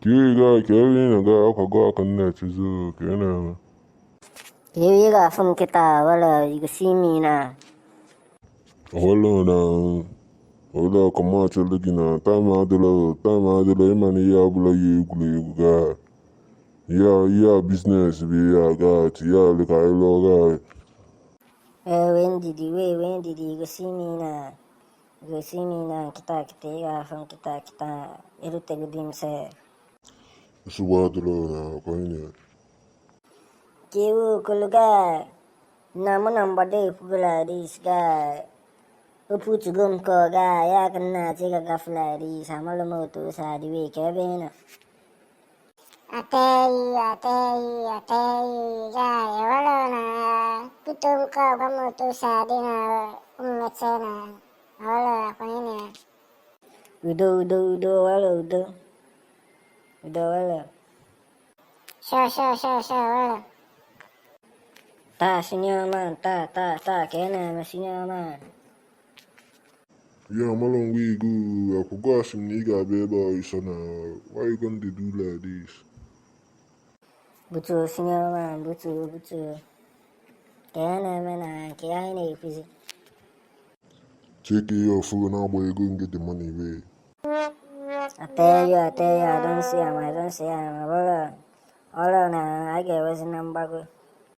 Kiga Kevin ga akwago aka nna chizo kena. Kiga from kita wala igasimi na. Wala kama chalagi na tama adala imani ya bula yegule ga. Ya business bi ya ga ya lika ilo ga. When did igasimi na. Igasimi na kita ya from kita iru teludim se. Suwadalo na koine. Kiu kuluga namu nambade pugula ga upu chugum ko ga ya kanna chiga gafla samalo moto sa diwe kebena. Atei ga wala na pitum ka kamutu sa dina umetsena wala koine. Udo wala. Sha wala. Ta sinyaman ta kena na sinyaman. Yeah, malong we go. I forgot some nigga baby isana. Why you gonna do like this? Butu sinyaman butu. Kena mana kaya ini fizi. Take your food now, boy. Go and get the money away. I tell you, I don't see him. Wala na, I get was number.